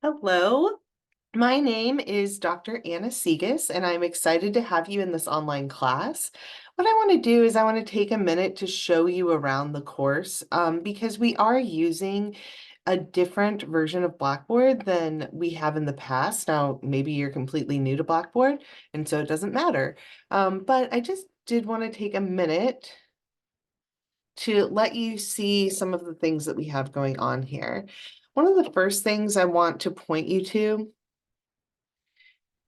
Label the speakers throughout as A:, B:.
A: Hello, my name is Dr. Anna Segas, and I'm excited to have you in this online class. What I want to do is I want to take a minute to show you around the course because we are using a different version of Blackboard than we have in the past. Now, maybe you're completely new to Blackboard, and so it doesn't matter. But I just did want to take a minute to let you see some of the things that we have going on here. One of the first things I want to point you to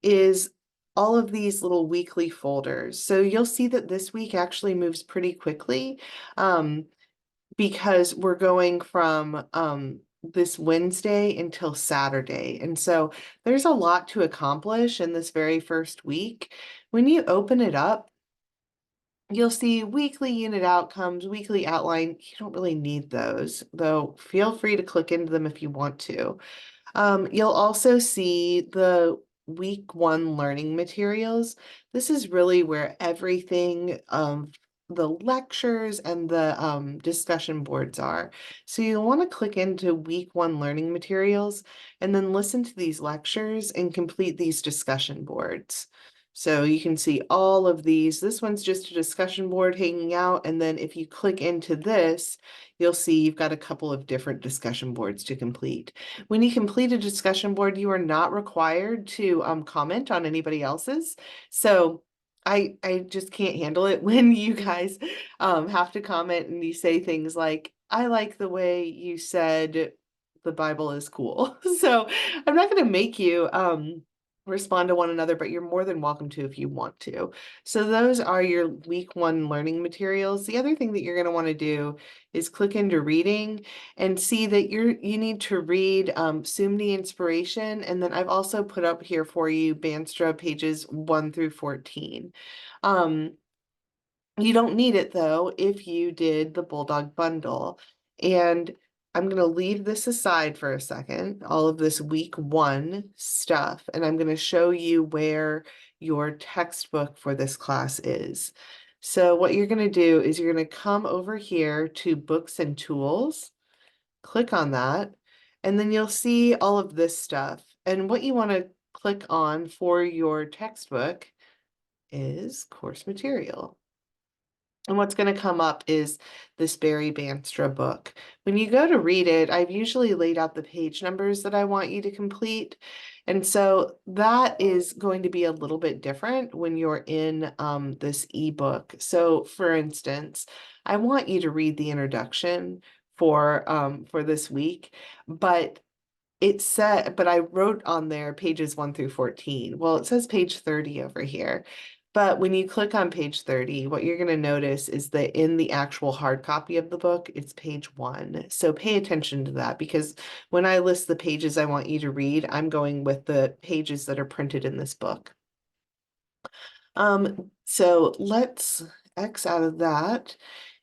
A: is all of these little weekly folders. So you'll see that this week actually moves pretty quickly because we're going from this Wednesday until Saturday. And so there's a lot to accomplish in this very first week. When you open it up, you'll see weekly unit outcomes, weekly outline. You don't really need those, though feel free to click into them if you want to. You'll also see the week one learning materials. This is really where everything the lectures and the discussion boards are. So you'll want to click into week one learning materials and then listen to these lectures and complete these discussion boards. So you can see all of these. This one's just a discussion board hanging out. And then if you click into this, you'll see you've got a couple of different discussion boards to complete. When you complete a discussion board, you are not required to comment on anybody else's. So I just can't handle it when you guys have to comment and you say things like, I like the way you said the Bible is cool. So I'm not going to make you respond to one another, but you're more than welcome to if you want to. So those are your week one learning materials. The other thing that you're going to want to do is click into reading and see that you need to read SUMNY Inspiration. And then I've also put up here for you Bandstra pages 1 through 14. You don't need it though if you did the Bulldog bundle. And I'm going to leave this aside for a second, all of this week one stuff, and I'm going to show you where your textbook for this class is. So what you're going to do is you're going to come over here to Books and Tools, click on that, and then you'll see all of this stuff. And what you want to click on for your textbook is course material. And what's going to come up is this Barry Bandstra book. When you go to read it, I've usually laid out the page numbers that I want you to complete. And so that is going to be a little bit different when you're in this ebook. So for instance, I want you to read the introduction for this week, but but I wrote on there pages 1 through 14. Well, it says page 30 over here. But when you click on page 30, what you're going to notice is that in the actual hard copy of the book, it's page 1. So pay attention to that because when I list the pages I want you to read, I'm going with the pages that are printed in this book. So let's X out of that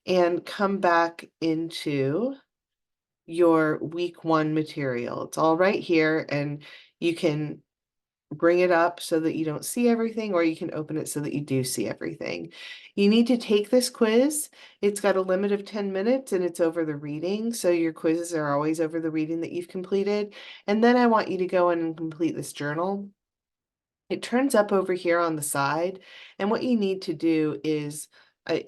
A: and come back into your week one material. It's all right here, and you can bring it up so that you don't see everything, or you can open it so that you do see everything. You need to take this quiz. It's got a limit of 10 minutes and it's over the reading. So your quizzes are always over the reading that you've completed. And then I want you to go in and complete this journal. It turns up over here on the side. And what you need to do is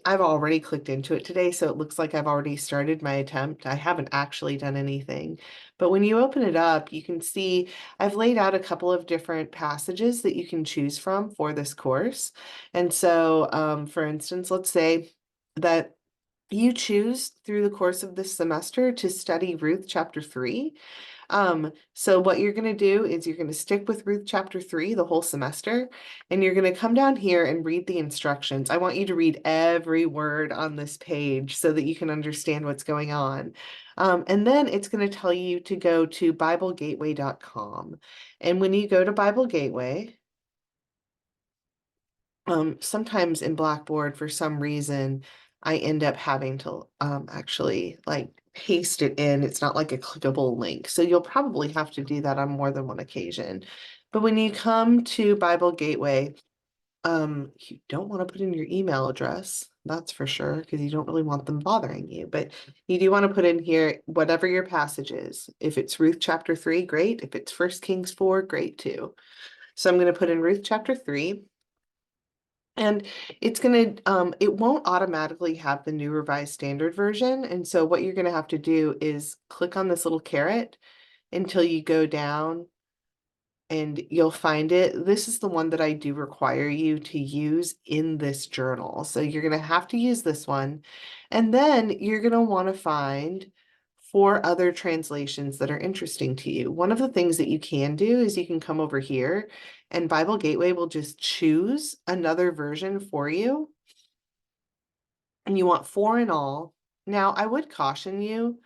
A: I've already clicked into it today, so it looks like I've already started my attempt. I haven't actually done anything. But when you open it up, you can see I've laid out a couple of different passages that you can choose from for this course. And so, for instance, let's say that you choose through the course of this semester to study Ruth chapter 3. So what you're going to do is you're going to stick with Ruth chapter 3 the whole semester, and you're going to come down here and read the instructions. I want you to read every word on this page so that you can understand what's going on. And then it's going to tell you to go to BibleGateway.com. And when you go to Bible Gateway, sometimes in Blackboard, for some reason, I end up having to actually like paste it in. It's not like a clickable link. So you'll probably have to do that on more than one occasion. But when you come to Bible Gateway, You don't want to put in your email address, that's for sure, because you don't really want them bothering you. But you do want to put in here whatever your passage is. If it's Ruth chapter 3, great. If it's 1 Kings 4, great too. So I'm going to put in Ruth chapter 3. And it's going to, it won't automatically have the New Revised Standard Version. And so what you're going to have to do is click on this little caret until you go down and you'll find it. This is the one that I do require you to use in this journal. So you're going to have to use this one. And then you're going to want to find 4 other translations that are interesting to you. One of the things that you can do is you can come over here and Bible Gateway will just choose another version for you. And you want 4 in all. Now, I would caution you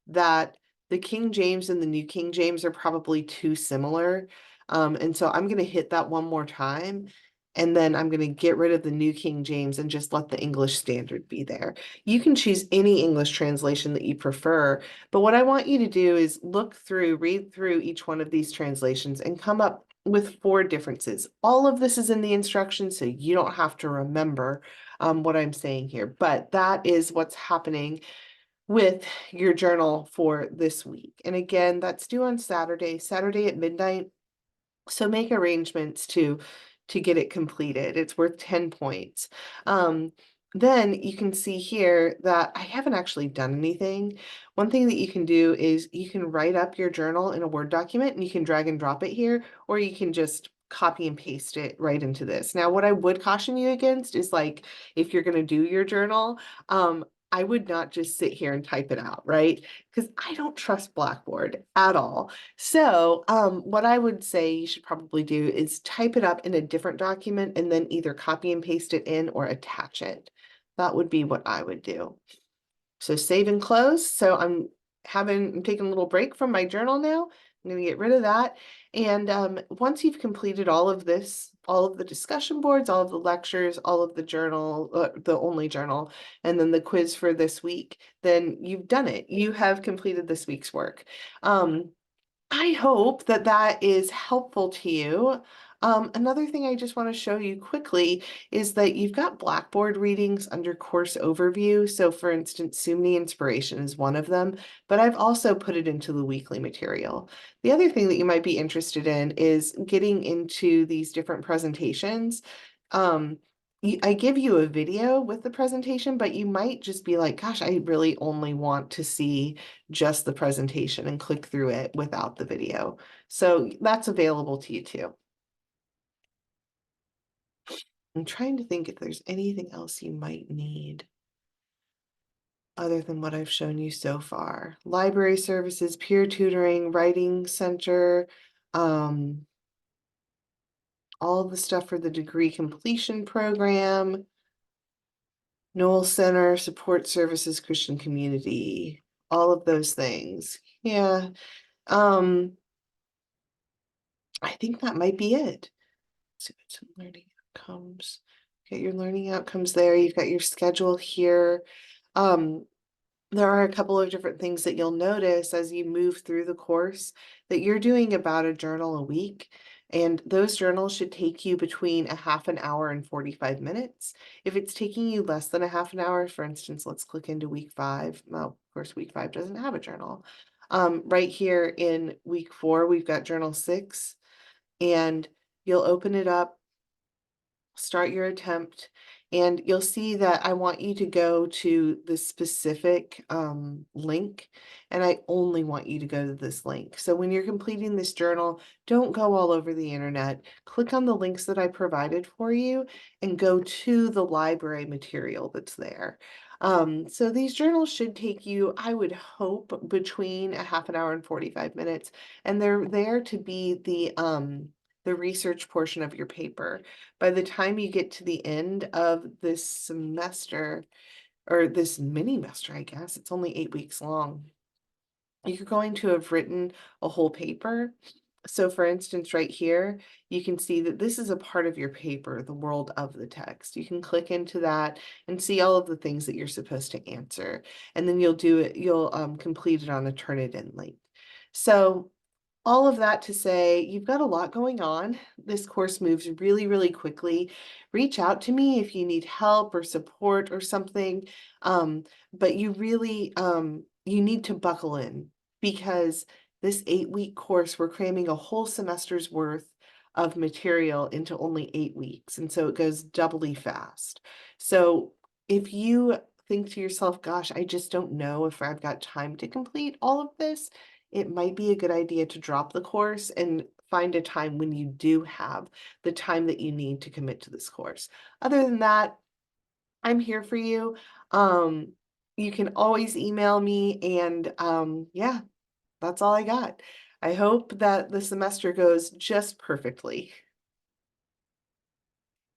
A: that the King James and the New King James are probably too similar. And so I'm going to hit that one more time. And then I'm going to get rid of the New King James and just let the English Standard be there. You can choose any English translation that you prefer. But what I want you to do is read through each one of these translations and come up with 4 differences. All of this is in the instructions, so you don't have to remember what I'm saying here. But that is what's happening with your journal for this week. And again, that's due on Saturday at midnight. So make arrangements to get it completed. It's worth 10 points. Then you can see here that I haven't actually done anything. One thing that you can do is you can write up your journal in a Word document and you can drag and drop it here, or you can just copy and paste it right into this. Now, what I would caution you against is like, if you're going to do your journal, I would not just sit here and type it out, right? Because I don't trust Blackboard at all. So what I would say you should probably do is type it up in a different document and then either copy and paste it in or attach it. That would be what I would do. So save and close. So I'm taking a little break from my journal now. I'm going to get rid of that. And once you've completed all of this, all of the discussion boards, all of the lectures, all of the journal, the only journal, and then the quiz for this week, then you've done it. You have completed this week's work. I hope that that is helpful to you. Another thing I just want to show you quickly is that you've got Blackboard readings under course overview. So for instance, SUNY Inspiration is one of them, but I've also put it into the weekly material. The other thing that you might be interested in is getting into these different presentations. I give you a video with the presentation, but you might just be like, gosh, I really only want to see just the presentation and click through it without the video. So that's available to you too. I'm trying to think if there's anything else you might need other than what I've shown you so far. Library services, peer tutoring, writing center, all of the stuff for the degree completion program, Noel Center, support services, Christian community, all of those things. Yeah. I think that might be it. So some learning outcomes. Get your learning outcomes there. You've got your schedule here. There are a couple of different things that you'll notice as you move through the course that you're doing about a journal a week. And those journals should take you between a half an hour and 45 minutes. If it's taking you less than a half an hour, for instance, let's click into week 5. Well, of course, week 5 doesn't have a journal. Right here in week 4, we've got journal 6, and you'll open it up, start your attempt, and you'll see that I want you to go to the specific link, and I only want you to go to this link. So when you're completing this journal, don't go all over the internet. Click on the links that I provided for you and go to the library material that's there. So these journals should take you, I would hope, between a half an hour and 45 minutes, and they're there to be the research portion of your paper. By the time you get to the end of this semester, or this mini-mester, I guess, it's only 8 weeks long, you're going to have written a whole paper. So for instance, right here, you can see that this is a part of your paper, the world of the text. You can click into that and see all of the things that you're supposed to answer. And then you'll complete it on a Turnitin link. So all of that to say, you've got a lot going on. This course moves really, really quickly. Reach out to me if you need help or support or something. Um, but you need to buckle in because this 8-week course, we're cramming a whole semester's worth of material into only 8 weeks. And so it goes doubly fast. So if you think to yourself, gosh, I just don't know if I've got time to complete all of this, it might be a good idea to drop the course and find a time when you do have the time that you need to commit to this course. Other than that, I'm here for you. Um, you can always email me and yeah, that's all I got. I hope that the semester goes just perfectly.